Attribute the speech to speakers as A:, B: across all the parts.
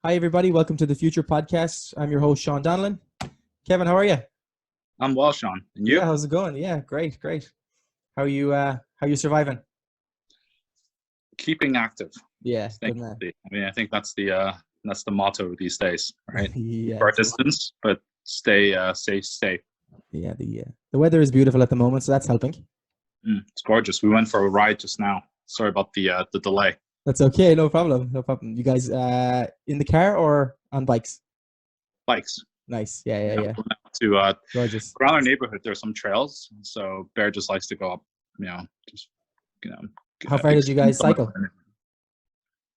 A: Hi, everybody. Welcome to the Future Podcast. I'm your host, Sean Donlan. Kevin, how are you?
B: I'm well, Sean. And you?
A: Yeah, how's it going? Yeah, great, great. How you surviving?
B: Keeping active,
A: Yeah,
B: staying
A: good man.
B: healthy. I mean, I think that's the motto these days, right? Keep
A: Yeah,
B: our
A: it's
B: distance, but stay safe.
A: yeah, the weather is beautiful at the moment, so that's helping.
B: It's gorgeous. We went for a ride just now. Sorry about the delay.
A: That's okay, no problem, no problem. You guys in the car or on bikes?
B: Bikes.
A: Nice. Yeah, yeah,
B: Yeah,
A: yeah.
B: we went out to
A: Gorgeous.
B: around our neighborhood. There's some trails, so Bear just likes to go up. Just you know,
A: How far did you
B: extend
A: guys
B: some of
A: cycle?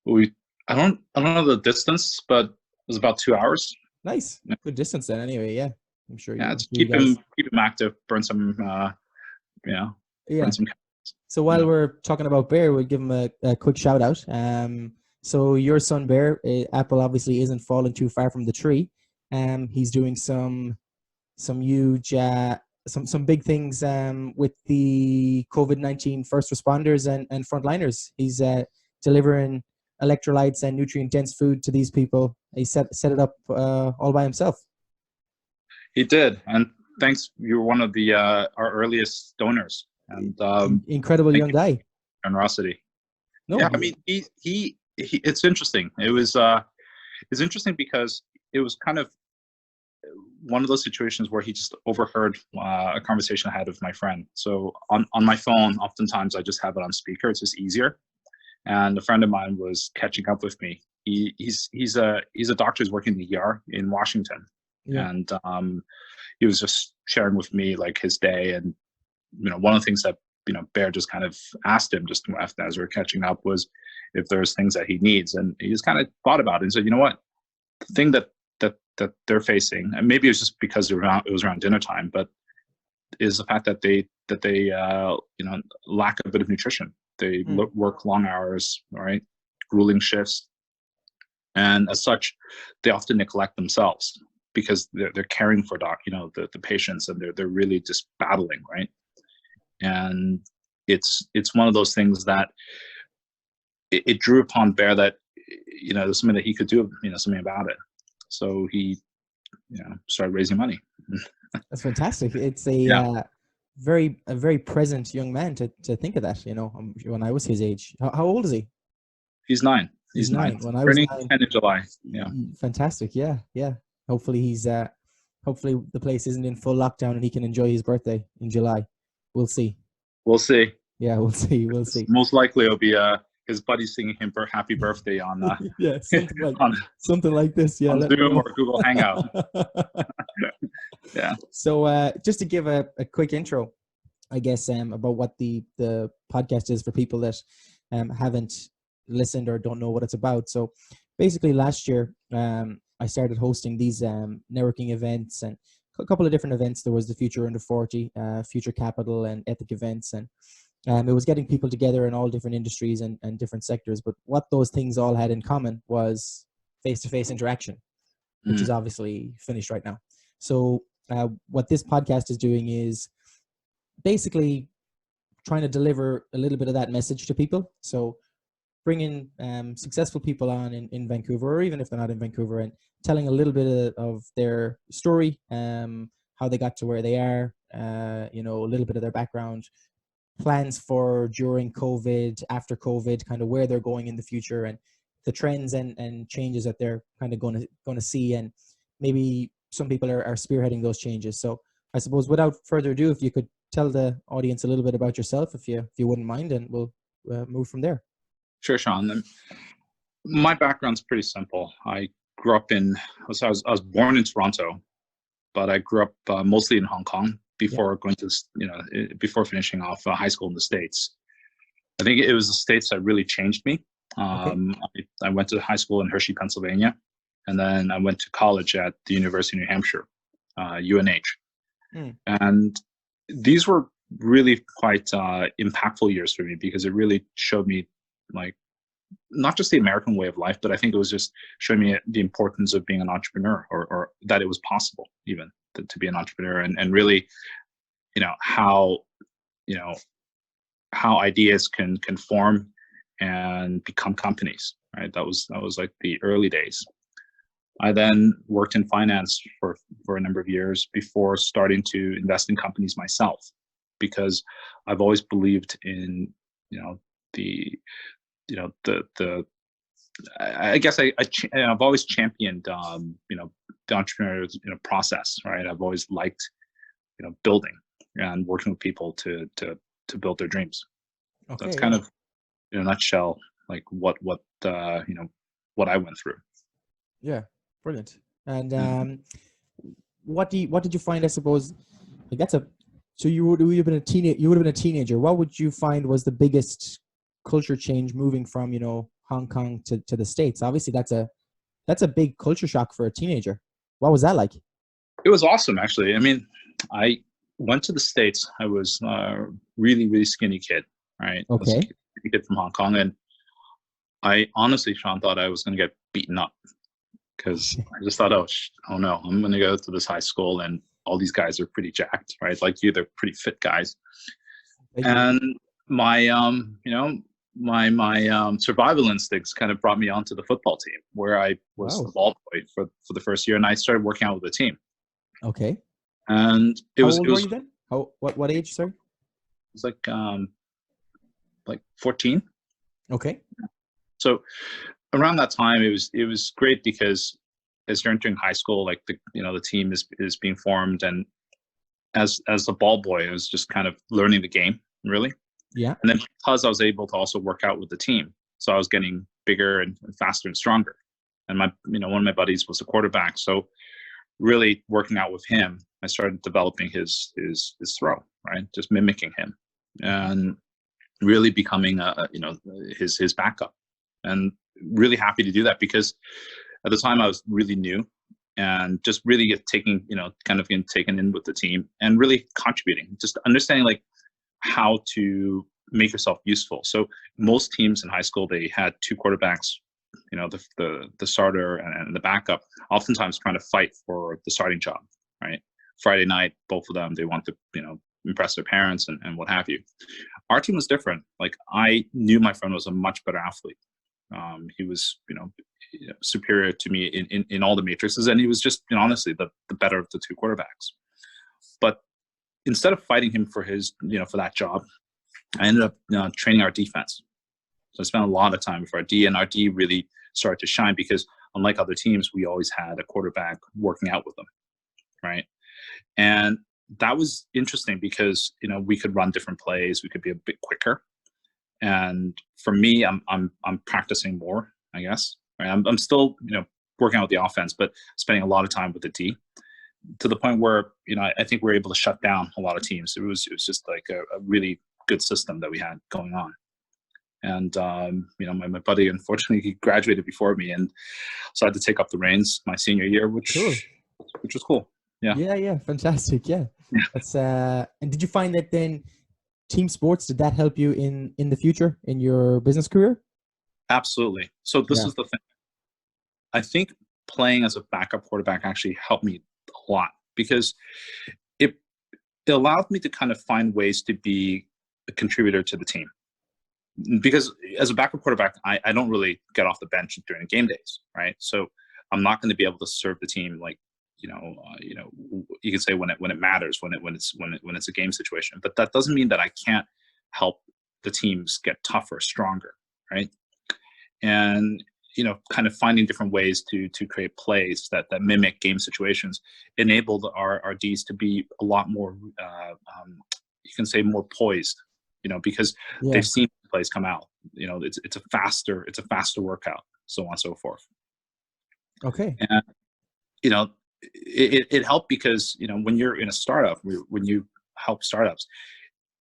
B: we. I don't know the distance, but it was about 2 hours.
A: Nice.
B: Yeah,
A: Good distance then. Anyway, yeah. I'm
B: just
A: sure you guys.
B: keep him active, burn some you know, burn
A: Yeah.
B: some.
A: So while
B: Yeah.
A: we're talking about Bear, we'll give him a quick shout out. So your son Bear, Apple obviously isn't falling too far from the tree. He's doing some huge some big things with the COVID-19 first responders and frontliners. He's delivering electrolytes and nutrient dense food to these people. He set it up all by himself.
B: He did, and thanks. You were one of the our earliest donors, and
A: Incredible
B: thank
A: young
B: you for
A: guy.
B: your generosity.
A: No,
B: Yeah, I mean, he it's interesting. It's interesting because it was kind of one of those situations where he just overheard a conversation I had with my friend. So on my phone, oftentimes I just have it on speaker. It's just easier. And a friend of mine was catching up with me. He's a doctor who's working in the ER in Washington,
A: yeah.
B: and he was just sharing with me like his day. And one of the things that Bear just kind of asked him just as we were catching up was if there's things that he needs, and he just kind of thought about it and said, you know what, the thing that they're facing, and maybe it was just because it was around dinner time, but is the fact that they lack a bit of nutrition. They work long hours, right, grueling shifts, and as such, they often neglect themselves because they're caring for the patients, and they're really just battling, right. And it's one of those things that it drew upon Bear that there's something that he could do, something about it. So he started raising money.
A: That's fantastic. It's
B: Yeah,
A: a very present young man to think of that. When I was his age, how old is he?
B: he's 9.
A: He's
B: He's 9,
A: nine. When I was
B: turning
A: nine,
B: 10 in July. Yeah,
A: fantastic. Yeah, yeah. Hopefully hopefully the place isn't in full lockdown and he can enjoy his birthday in July. We'll see.
B: we'll see.
A: Yeah, we'll see. We'll see.
B: Most likely it'll be his buddy singing him for happy birthday on
A: Yeah,
B: on
A: something like this. Yeah,
B: on
A: let me
B: Zoom
A: know.
B: or Google Hangout. Yeah.
A: So just to give a quick intro, I guess, about what the podcast is for people that haven't listened or don't know what it's about. So basically, last year I started hosting these networking events and a couple of different events. There was the Future Under 40, Future Capital, and Ethic events, and it was getting people together in all different industries and different sectors. But what those things all had in common was face-to-face interaction, which is
B: Mm.
A: obviously finished right now. So what this podcast is doing is basically trying to deliver a little bit of that message to people. So bringing successful people on in Vancouver, or even if they're not in Vancouver, and telling a little bit of their story, how they got to where they are, a little bit of their background, plans for during COVID, after COVID, kind of where they're going in the future, and the trends and changes that they're kind of going to see, and maybe some people are spearheading those changes. So I suppose without further ado, if you could tell the audience a little bit about yourself, if you wouldn't mind, and we'll move from there.
B: Sure, Sean. My background's pretty simple. I grew up I was born in Toronto, but I grew up mostly in Hong Kong
A: Yeah.
B: before going to before finishing off high school in the States. I think it was the States that really changed me.
A: Okay.
B: I went to high school in Hershey, Pennsylvania, and then I went to college at the University of New Hampshire, UNH.
A: Mm.
B: And these were really quite impactful years for me because it really showed me like not just the American way of life, but I think it was just showing me the importance of being an entrepreneur, or that it was possible even to be an entrepreneur, and really, how you know how ideas can form and become companies. Right. That was like the early days. I then worked in finance for a number of years before starting to invest in companies myself, because I've always believed in, the, the I guess I've always championed, the entrepreneurial, process, right? I've always liked, building and working with people to build their dreams. So that's
A: Okay,
B: kind
A: yeah.
B: of, in a nutshell, like what I went through.
A: Yeah, brilliant. And
B: Mhm.
A: what did you find? I suppose like that's a so you would have been a teenager. What would you find was the biggest culture change moving from Hong Kong to the States? Obviously, that's a big culture shock for a teenager. What was that like?
B: It was awesome, actually. I mean, I went to the States. I was a really, really skinny kid, right? I was a
A: Okay.
B: skinny kid from Hong Kong, and I honestly, Sean, thought I was going to get beaten up because I just thought, oh no, I'm going to go to this high school, and all these guys are pretty jacked, right? Like you, they're pretty fit guys.
A: Yeah.
B: And my, my survival instincts kind of brought me onto the football team, where I was the
A: Wow.
B: ball boy for the first year, and I started working out with the team.
A: Okay.
B: And it
A: How
B: was
A: old
B: it
A: were
B: was
A: you then? What age, sorry?
B: was like 14.
A: Okay.
B: So around that time, it was great because as you're entering high school, like the team is being formed, and as a ball boy, I was just kind of learning the game, really.
A: Yeah.
B: And then because I was able to also work out with the team, so I was getting bigger and faster and stronger. And one of my buddies was a quarterback, so really working out with him, I started developing his throw, right, just mimicking him, and really becoming his backup. And really happy to do that because at the time I was really new and just really taking, kind of getting taken in with the team and really contributing, just understanding like how to make yourself useful. So most teams in high school, they had two quarterbacks, the starter and the backup, oftentimes trying to fight for the starting job, right? Friday night, both of them, they want to, impress their parents and what have you. Our team was different. Like I knew my friend was a much better athlete. He was, superior to me in all the matrices, and he was just, honestly, the better of the two quarterbacks. But instead of fighting him for his, for that job, I ended up training our defense. So I spent a lot of time with our D, and our D really started to shine because unlike other teams, we always had a quarterback working out with them, right? And that was interesting because we could run different plays, we could be a bit quicker. And for me, I'm practicing more, I guess. Right? I'm still working out with the offense, but spending a lot of time with the D, to the point where I think we're able to shut down a lot of teams. It was just like a really good system that we had going on. And my buddy, unfortunately, he graduated before me, and so I had to take up the reins my senior year,
A: Cool.
B: which was cool. Yeah.
A: Yeah, fantastic. Yeah. That's and did you find that then team sports, did that help you in the future in your business career?
B: Absolutely. So this
A: Yeah.
B: is the thing. I think playing as a backup quarterback actually helped me a lot because it it allowed me to kind of find ways to be a contributor to the team. Because as a backup quarterback, I don't really get off the bench during game days, right? So I'm not going to be able to serve the team like you can say when it matters, when it's a game situation. But that doesn't mean that I can't help the teams get tougher, stronger, right? And kind of finding different ways to create plays that mimic game situations enabled our Ds to be a lot more you can say more poised, because
A: Yeah.
B: they've seen plays come out. It's a faster workout, so on and so forth.
A: Okay.
B: And you know it helped because when you're in a startup, when you help startups,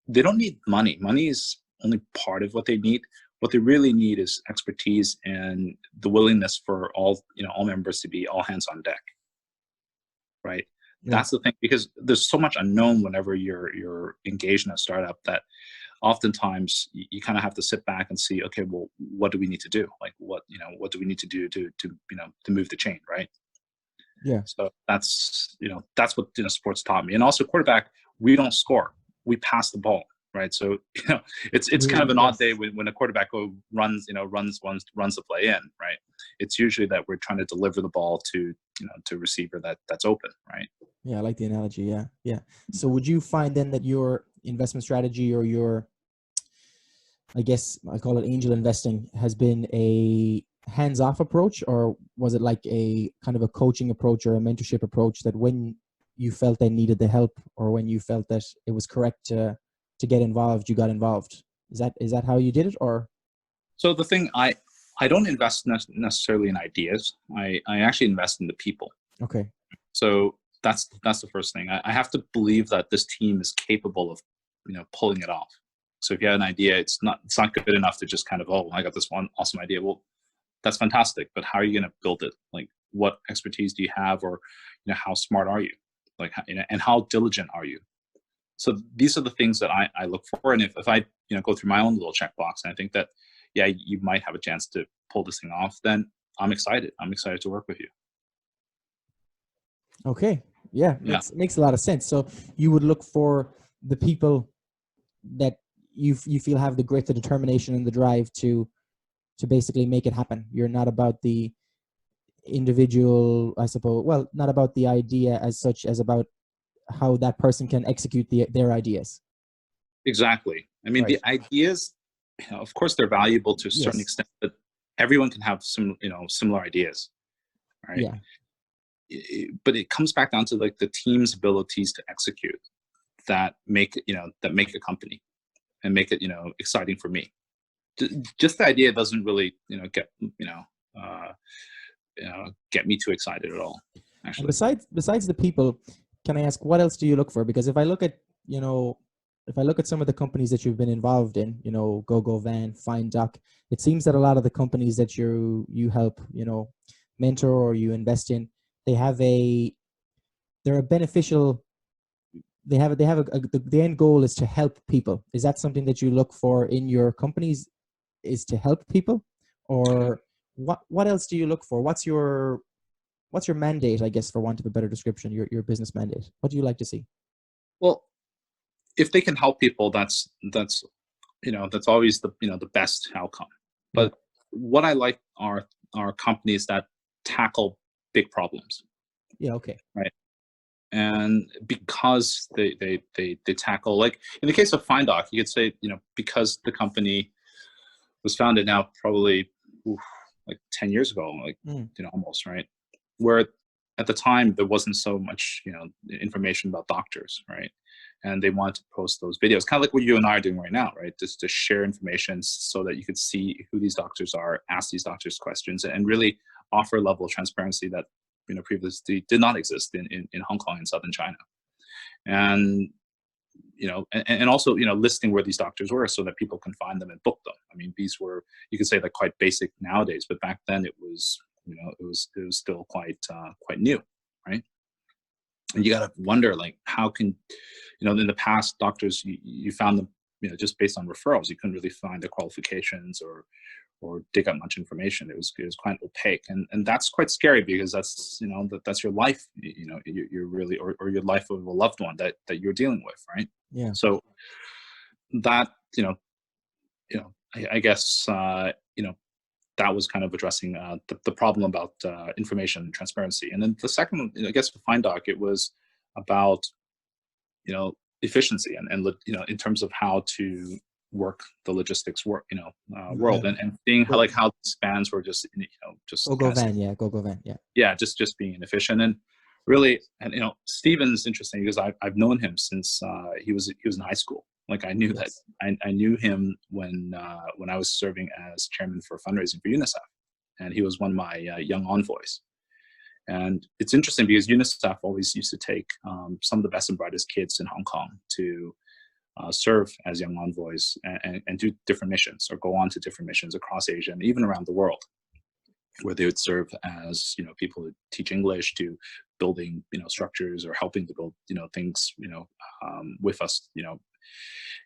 B: they don't need money. Money is only part of what they need. What they really need is expertise and the willingness for all members to be all hands on deck, right?
A: Yeah.
B: That's the thing, because there's so much unknown whenever you're engaged in a startup that oftentimes you kind of have to sit back and see, okay, well, what do we need to do? Like what do we need to do to move the chain, right?
A: Yeah.
B: So that's what sports taught me. And also quarterback, we don't score, we pass the ball. right? So it's kind of an odd
A: Yes.
B: day when a quarterback runs the play in, right? It's usually that we're trying to deliver the ball to receiver that's open, right?
A: Yeah, I like the analogy. Yeah, yeah. So would you find then that your investment strategy or your, I guess I call it angel investing, has been a hands-off approach, or was it like a kind of a coaching approach or a mentorship approach that when you felt they needed the help or when you felt that it was correct to get involved, you got involved? Is that how you did it, or?
B: So the thing, I don't invest necessarily in ideas. I actually invest in the people.
A: Okay.
B: So that's the first thing. I have to believe that this team is capable of pulling it off. So if you have an idea, it's not good enough to just kind of, oh, I got this one awesome idea. Well, that's fantastic, but how are you going to build it? Like, what expertise do you have, or how smart are you? Like, and how diligent are you? So these are the things that I look for. And if I go through my own little checkbox and I think that, yeah, you might have a chance to pull this thing off, then I'm excited. I'm excited to work with you.
A: Okay. Yeah,
B: Yeah.
A: makes a lot of sense. So you would look for the people that you feel have the grit, the determination, and the drive to basically make it happen. You're not about the individual, I suppose. Well, not about the idea as such, as about how that person can execute their ideas.
B: Exactly. I mean,
A: Right.
B: the ideas, of course, they're valuable to a certain
A: Yes.
B: extent, but everyone can have some, similar ideas, right?
A: Yeah.
B: But it comes back down to like the team's abilities to execute that make a company and make it, exciting for me. Just the idea doesn't really, uh, get me too excited at all,
A: And
B: actually.
A: besides the people, can I ask what else do you look for? Because if I look at some of the companies that you've been involved in, GoGoVan, Find Doc, it seems that a lot of the companies that you help, mentor or you invest in, they're a beneficial. The end goal is to help people. Is that something that you look for in your companies? Is to help people, or what else do you look for? What's your mandate, I guess, for want of a better description, your business mandate? What do you like to see?
B: Well, if they can help people, that's always the best outcome.
A: Yeah.
B: But what I like are companies that tackle big problems,
A: Yeah. Okay.
B: right? And because they tackle, like in the case of FindDoc, you could say, because the company was founded now probably like 10 years ago, like almost, right? Where at the time there wasn't so much information about doctors, right? And they wanted to post those videos, kind of like what you and I are doing right now, right? Just to share information so that you could see who these doctors are, ask these doctors questions, and really offer a level of transparency that previously did not exist in Hong Kong and southern China. And and also listing where these doctors were so that people can find them and book them. I mean, these were, you could say, like quite basic nowadays, but back then it was it was still quite new, right? And you got to wonder, like, how can in the past, doctors, you found them just based on referrals. You couldn't really find their qualifications or dig up much information. It was quite opaque, and that's quite scary, because that's that's your life, you're really, or your life of a loved one that you're dealing with, right?
A: Yeah.
B: So that I guess that was kind of addressing the problem about information and transparency. And then the second one, I guess, for FindDoc, it was about efficiency and in terms of how to work the logistics world, and seeing how, like, how the spans were just just
A: GoGoVan. Yeah. GoGoVan. Yeah.
B: yeah, just being inefficient. And really, and Steven's interesting, because I've known him since he was in high school. Like, I knew that
A: Yes.
B: I knew him when I was serving as chairman for fundraising for UNICEF, and he was one of my young envoys. And it's interesting because UNICEF always used to take some of the best and brightest kids in Hong Kong to serve as young envoys and do different missions, or go on to different missions across Asia and even around the world, where they would serve as people who teach English, to building structures, or helping to build things with us.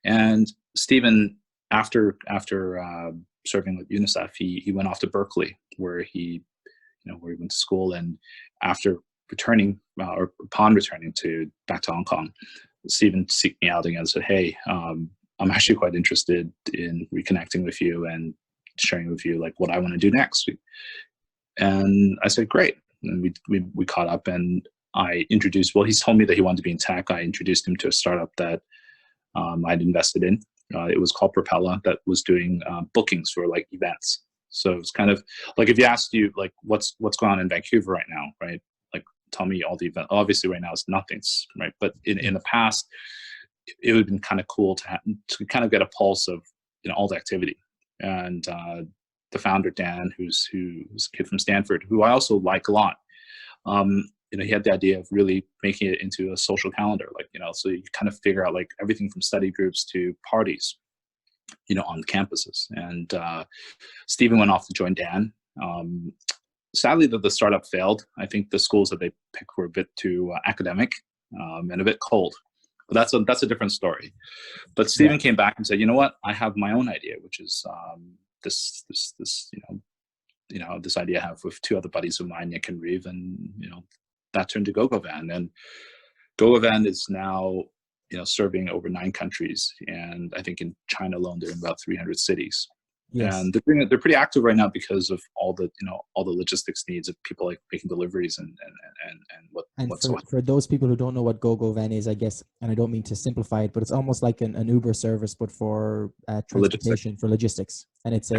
B: And Stephen, after serving with UNICEF, he went off to Berkeley, where he went to school. And after returning, or upon returning back to Hong Kong, Stephen seeked me out again and said, "Hey, I'm actually quite interested in reconnecting with you and sharing with you like what I want to do next. And I said, great. And we caught up, and I introduced, well, he's told me that he wanted to be in tech. I introduced him to a startup that I'd invested in. It was called Propella, that was doing bookings for like events. So it's kind of like, if you asked you like what's going on in Vancouver right now, right? Like tell me all the events. Obviously right now it's nothing's, right? But in the past, it would have been kind of cool to kind of get a pulse of, you know, all the activity. And the founder, Dan, who's a kid from Stanford, who I also like a lot, you know, he had the idea of really making it into a social calendar, like, you know, so you kind of figure out like everything from study groups to parties, you know, on campuses. And Stephen went off to join Dan. Sadly, the startup failed. I think the schools that they picked were a bit too academic and a bit cold. But that's a different story. But Stephen came back and said, you know what, I have my own idea, which is this you know, this idea I have with two other buddies of mine, Nick and Reeve, and, you know, that turned to GoGoVan. And GoGoVan is now, you know, serving over 9 countries. And I think in China alone, they're in about 300 cities. Yes. And they're pretty active right now because of all the, you know, all the logistics needs of people like making deliveries and
A: for those people who don't know what GoGoVan is, I guess, and I don't mean to simplify it, but it's almost like an Uber service, but for transportation, for logistics. And it's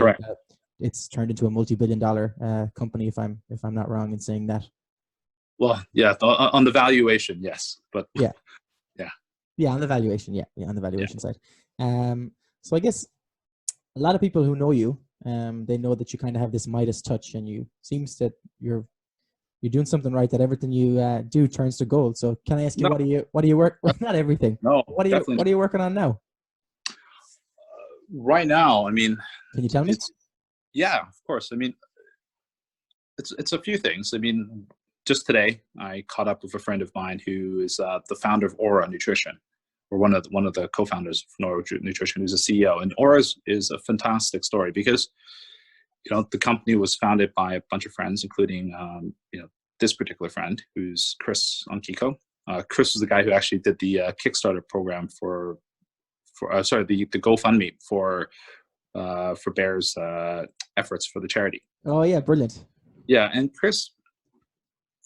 A: it's turned into a multi-billion-dollar company, if I'm not wrong in saying that.
B: Well, yeah, on the valuation, yes, but
A: yeah, on the valuation, on the valuation side. So I guess a lot of people who know you, they know that you kind of have this Midas touch, and you seems that you're doing something right, that everything you do turns to gold. So can I ask you, what do you work? Well, not everything.
B: No,
A: what are you working on now?
B: Right now, I mean,
A: can you tell me?
B: Yeah, of course. I mean, it's a few things. I mean, just today I caught up with a friend of mine who is the founder of Aura Nutrition, or one of the co-founders of Aura Nutrition, who's a CEO. And Aura is a fantastic story because, you know, the company was founded by a bunch of friends, including you know, this particular friend who's Chris on Kiko. Chris was the guy who actually did the Kickstarter program for the GoFundMe for Bear's efforts for the charity.
A: Oh yeah, brilliant.
B: Yeah, and Chris,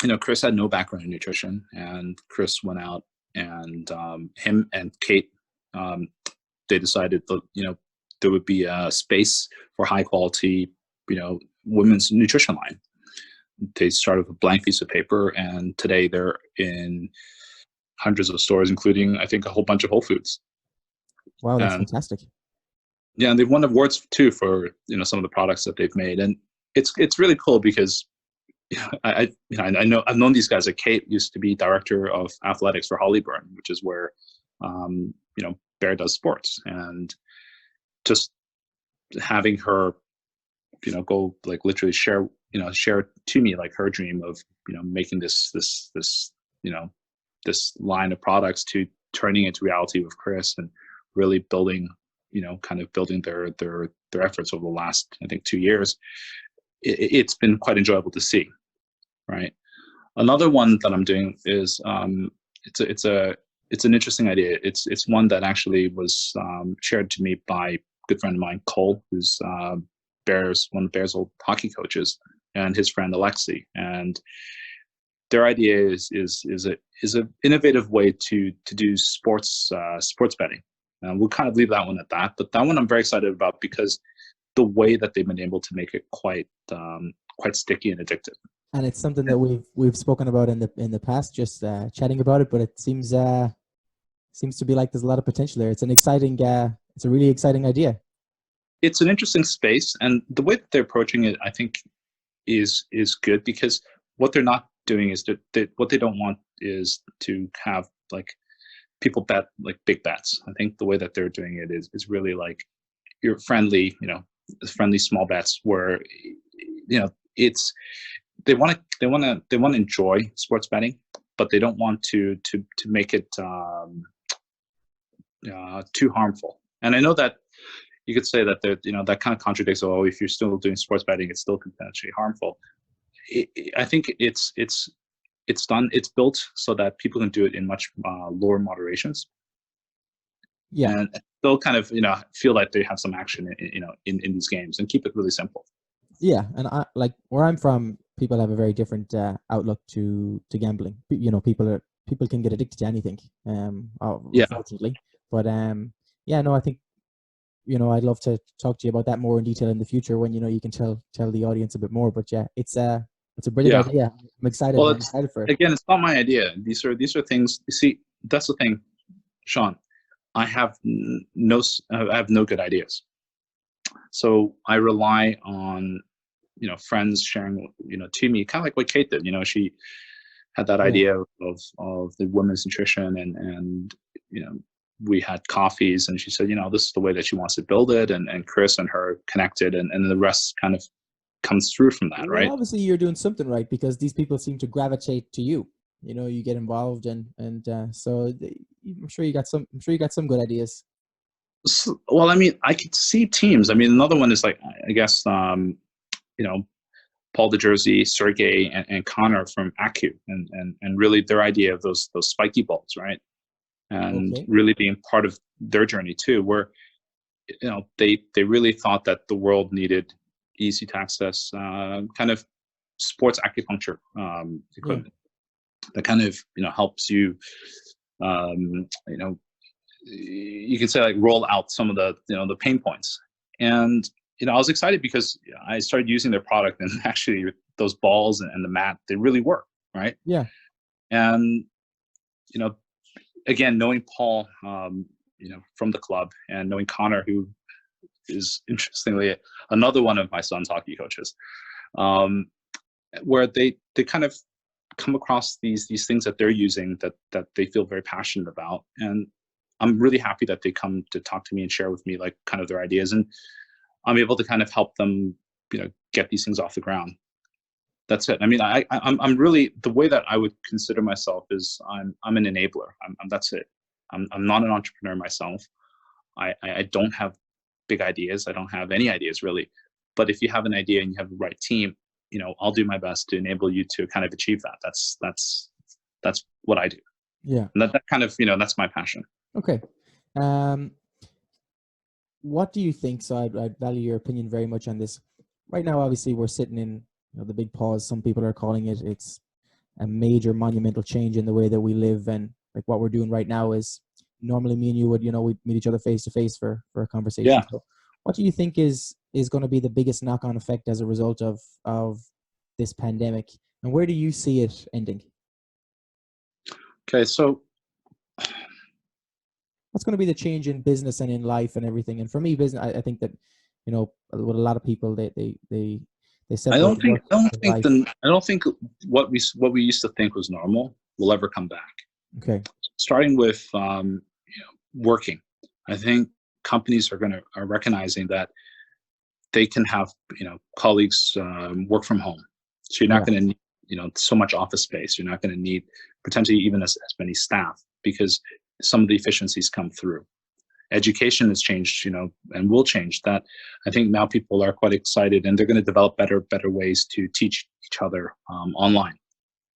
B: you know, Chris had no background in nutrition, and Chris went out and him and Kate, they decided that, you know, there would be a space for high quality, you know, women's nutrition line. They started with a blank piece of paper, and today they're in hundreds of stores, including, I think, a whole bunch of Whole Foods.
A: Wow, that's fantastic.
B: Yeah, and they've won awards too for, you know, some of the products that they've made, and it's really cool because I know I've known these guys. Like Kate used to be director of athletics for Hollyburn, which is where you know, Bear does sports, and just having her, you know, go like literally share to me like her dream of, you know, making this you know, this line of products to turning into reality with Chris, and really building, you know, kind of building their efforts over the last, I think, 2 years. It's been quite enjoyable to see, right? Another one that I'm doing is it's an interesting idea. It's one that actually was shared to me by a good friend of mine, Cole, who's one of Bear's old hockey coaches, and his friend Alexi. And their idea is a innovative way to do sports betting. And we'll kind of leave that one at that. But that one I'm very excited about because the way that they've been able to make it quite sticky and addictive.
A: And it's something that we've spoken about in the past, just chatting about it. But it seems to be like there's a lot of potential there. It's it's a really exciting idea.
B: It's an interesting space, and the way that they're approaching it, I think, is good, because what they're not doing is what they don't want is to have like people bet like big bets. I think the way that they're doing it is really like your friendly, you know, friendly small bets where, you know, it's they want to enjoy sports betting, but they don't want to make it too harmful. And I know that you could say that you know, that kind of contradicts, oh, if you're still doing sports betting, it's still potentially harmful. I think it's built so that people can do it in much lower moderations.
A: Yeah.
B: they'll kind of, feel like they have some action in these games, and keep it really simple.
A: Yeah, and I like where I'm from. People have a very different outlook to gambling. People can get addicted to anything.
B: Yeah.
A: Unfortunately, but yeah, no, I think I'd love to talk to you about that more in detail in the future when you can tell the audience a bit more. But yeah, it's a brilliant
B: Yeah.
A: idea. I'm excited.
B: Well,
A: I'm excited for it.
B: again, it's not my idea. These are things. You see, that's the thing, Sean. I have no good ideas, so I rely on friends sharing to me, kind of like what Kate did. She had that
A: Yeah.
B: idea of the women's nutrition, and we had coffees, and she said this is the way that she wants to build it, and Chris and her connected, and the rest kind of comes through from that,
A: Well,
B: right?
A: obviously you're doing something right, because these people seem to gravitate to you. You get involved, and so I'm sure you got some good ideas.
B: Well, I mean, I could see teams. I mean, another one is like, I guess, Paul DeJersey, Sergey, and Connor from Accu, and really their idea of those spiky balls, right? And
A: Okay.
B: really being part of their journey too, where they really thought that the world needed easy to access kind of sports acupuncture equipment that kind of helps you you can say, like, roll out some of the the pain points. And I was excited because I started using their product, and actually those balls and the mat, they really work, right?
A: Yeah.
B: And again, knowing Paul from the club, and knowing Connor, who is interestingly another one of my son's hockey coaches, where they kind of come across these things that they're using that they feel very passionate about. And I'm really happy that they come to talk to me and share with me, like, kind of their ideas, and I'm able to kind of help them get these things off the ground. That's it. I mean, I'm really, the way that I would consider myself is I'm an enabler. That's it. I'm not an entrepreneur myself. I don't have big ideas. I don't have any ideas really. But if you have an idea and you have the right team, I'll do my best to enable you to kind of achieve that. That's what I do.
A: Yeah.
B: And that kind of, that's my passion.
A: Okay. What do you think? So I'd value your opinion very much on this. Right now, obviously, we're sitting in the big pause. Some people are calling it. It's a major monumental change in the way that we live, and like what we're doing right now is normally me and you would we'd meet each other face to face for a conversation.
B: Yeah.
A: So what do you think is going to be the biggest knock-on effect as a result of this pandemic, and where do you see it ending?
B: Okay, so
A: what's going to be the change in business and in life and everything? And for me, business, I think that with a lot of people, they separate.
B: I don't think what we used to think was normal will ever come back.
A: Okay.
B: Starting with working, I think companies are recognizing that they can have colleagues work from home. So you're not going to need so much office space. You're not going to need potentially even as many staff, because some of the efficiencies come through. Education has changed, and will change. That I think now people are quite excited, and they're going to develop better ways to teach each other online.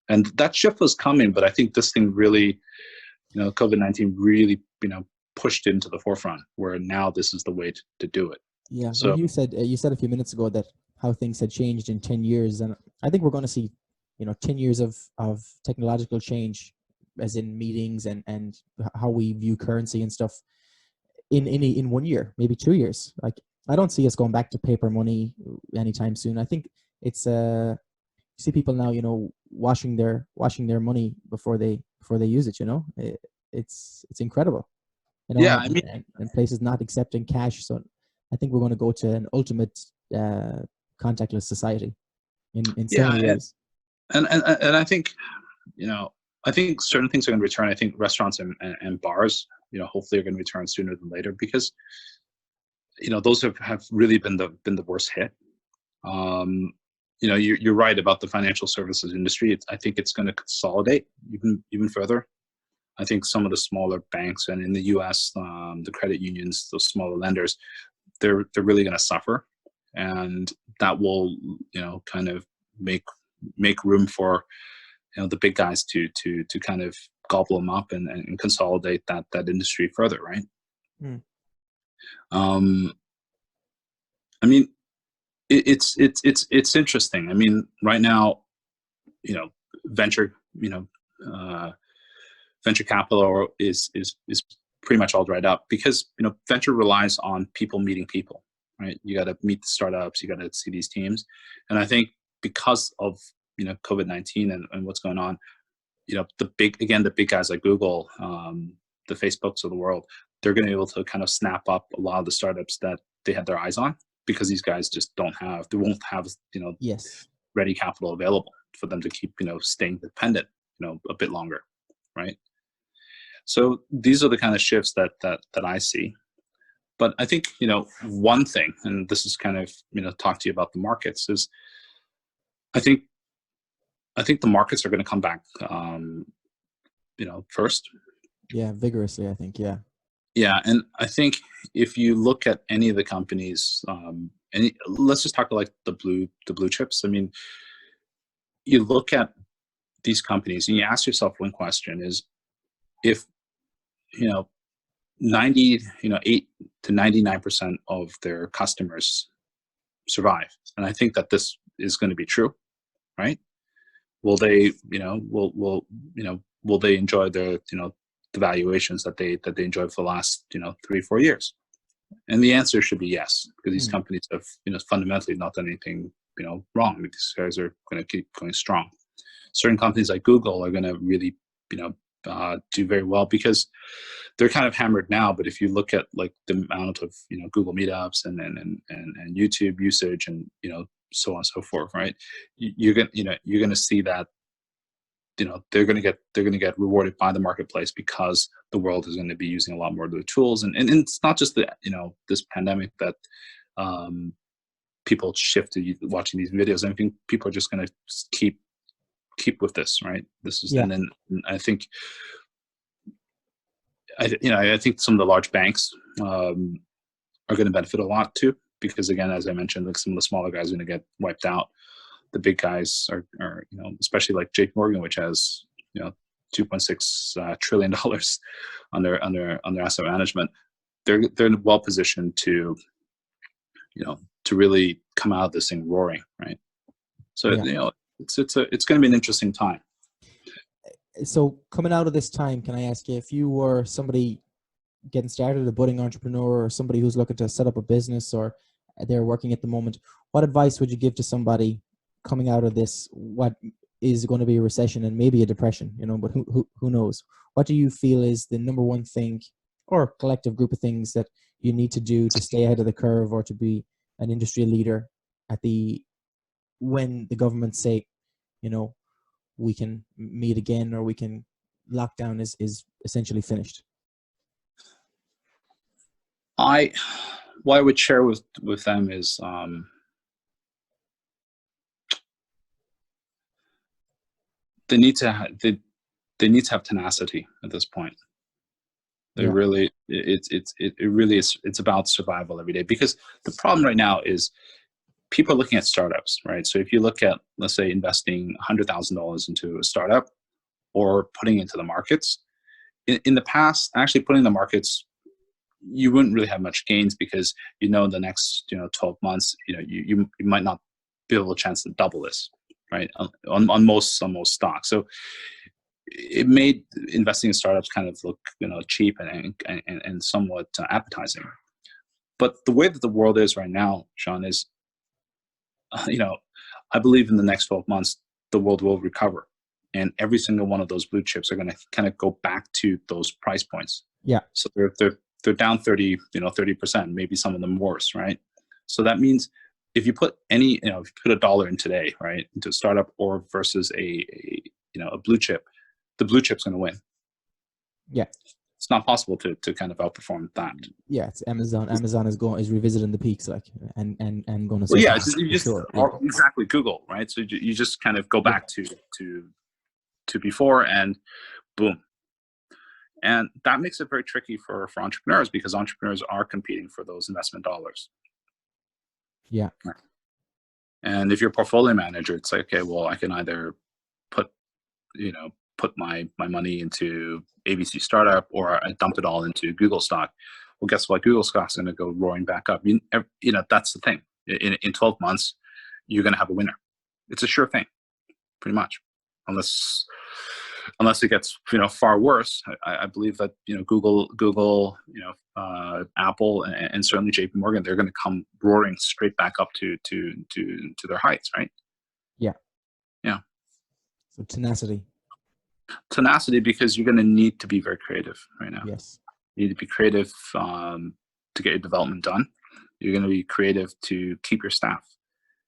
B: And that shift was coming, but I think this thing really, COVID-19 really, pushed into the forefront, where now this is the way to do it.
A: Yeah.
B: So
A: well, you said a few minutes ago that how things had changed in 10 years, and I think we're going to see 10 years of technological change, as in meetings and how we view currency and stuff, in 1 year, maybe 2 years. Like, I don't see us going back to paper money anytime soon. I think it's you see people now washing their money before they use it. It's incredible.
B: yeah, I mean,
A: and places not accepting cash. So I think we're going to go to an ultimate contactless society in so many ways.
B: And I think I think certain things are going to return. I think restaurants and bars, hopefully are going to return sooner than later, because those have really been the worst hit. You're right about the financial services industry. I think it's going to consolidate even further. I think some of the smaller banks, and in the U.S., the credit unions, those smaller lenders, they're really going to suffer, and that will kind of make room for the big guys to kind of gobble them up and consolidate that industry further, right? Um, I mean, it's interesting. I mean, right now, you know, venture, you know, venture capital is pretty much all dried up because venture relies on people meeting people, right? You got to meet the startups, you got to see these teams, and I think because of COVID-19 and what's going on, the big guys like Google, the Facebooks of the world, they're going to be able to kind of snap up a lot of the startups that they had their eyes on because these guys just they won't have
A: Yes.
B: ready capital available for them to keep staying dependent a bit longer, right? So these are the kind of shifts that I see. But I think one thing, and this is kind of talk to you about the markets, is I think the markets are going to come back first.
A: Yeah, vigorously, I think. Yeah.
B: Yeah, and I think if you look at any of the companies, let's just talk like the blue chips. I mean, you look at these companies and you ask yourself one question: is if 8 to 99% of their customers survive, and I think that this is going to be true, right? Will they, will they enjoy the valuations that they enjoyed for the last 3-4 years? And the answer should be yes, because these companies have fundamentally not done anything wrong. These guys are going to keep going strong. Certain companies like Google are going to really do very well because they're kind of hammered now. But if you look at like the amount of Google meetups and YouTube usage and so on and so forth, right? You're gonna see that they're gonna get rewarded by the marketplace because the world is going to be using a lot more of their tools, and it's not just the this pandemic that people shift to watching these videos. I think people are just going to keep with this, right? This is and then I think I think some of the large banks are going to benefit a lot too, because again, as I mentioned, like some of the smaller guys are going to get wiped out. The big guys are especially like JP Morgan, which has $2.6 trillion on their asset management. They're well positioned to to really come out of this thing roaring, right? So it's going to be an interesting time.
A: So coming out of this time, can I ask you, if you were somebody getting started, a budding entrepreneur, or somebody who's looking to set up a business, or they're working at the moment, what advice would you give to somebody coming out of this, what is going to be a recession and maybe a depression, but who knows? What do you feel is the number one thing or collective group of things that you need to do to stay ahead of the curve or to be an industry leader when the government say, we can meet again, or we can lockdown is essentially finished?
B: What I would share with them is they need to have tenacity at this point. They really it really is. It's about survival every day, because the problem right now is people are looking at startups, right? So if you look at, let's say, investing $100,000 into a startup or putting into the markets, in the past, actually putting in the markets, you wouldn't really have much gains because in the next 12 months, you might not be able to chance to double this, right? On most stocks. So it made investing in startups kind of look cheap and somewhat appetizing. But the way that the world is right now, Sean, is I believe in the next 12 months the world will recover, and every single one of those blue chips are going to kind of go back to those price points.
A: Yeah.
B: So they're down 30%, maybe some of them worse, right? So that means if you put if you put $1 in today, right, into a startup or versus a blue chip, the blue chip's going to win.
A: Yeah.
B: It's not possible to kind of outperform that.
A: Yeah, it's Amazon. Amazon is revisiting the peaks, like, and going to.
B: Well, yeah, exactly. Google, right? So you just kind of go back to before, and boom. And that makes it very tricky for entrepreneurs, because entrepreneurs are competing for those investment dollars.
A: Yeah.
B: Right. And if you're a portfolio manager, it's like, okay, well, I can either put my money into ABC startup, or I dump it all into Google stock. Well, guess what? Google stock's going to go roaring back up. That's the thing. In 12 months, you're going to have a winner. It's a sure thing, pretty much, unless it gets far worse. I believe that Google, Apple, and certainly JP Morgan, they're going to come roaring straight back up to their heights, right?
A: Yeah.
B: Yeah.
A: So tenacity,
B: because you're going to need to be very creative right now.
A: Yes.
B: You need to be creative to get your development done. You're going to be creative to keep your staff.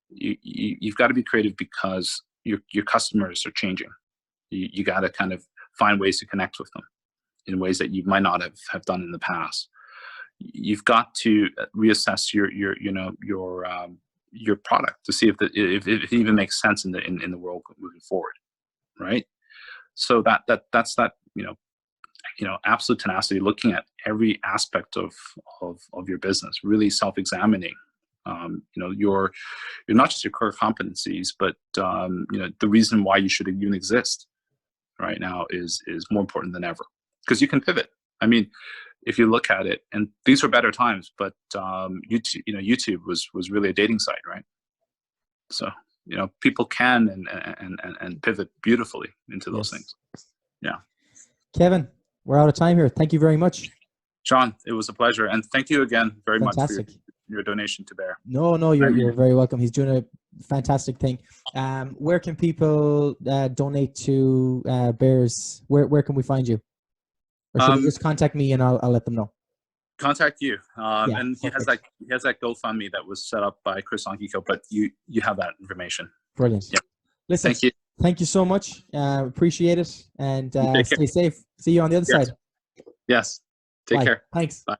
B: You've got to be creative because your customers are changing. You got to kind of find ways to connect with them in ways that you might not have done in the past. You've got to reassess your product to see if it even makes sense in the world moving forward, right? So that's absolute tenacity, looking at every aspect of your business, really self-examining. You're not just your core competencies, but the reason why you should even exist right now is more important than ever, because you can pivot. I mean, if you look at it, and these were better times, but YouTube was really a dating site, right? So people can and pivot beautifully into those things. Yeah.
A: Kevin, we're out of time here. Thank you very much.
B: John, it was a pleasure, and thank you again very
A: Fantastic.
B: much for your donation to Bear.
A: No, you're very welcome. He's doing a fantastic thing. Where can people donate to Bears? Where can we find you? Or should they just contact me and I'll let them know?
B: Contact you. And he has that GoFundMe that was set up by Chris Onkiko, but you have that information.
A: Brilliant.
B: Yeah.
A: Listen, thank you so much. Appreciate it, and stay safe. See you on the other side.
B: Yes. Take care.
A: Thanks.
B: Bye.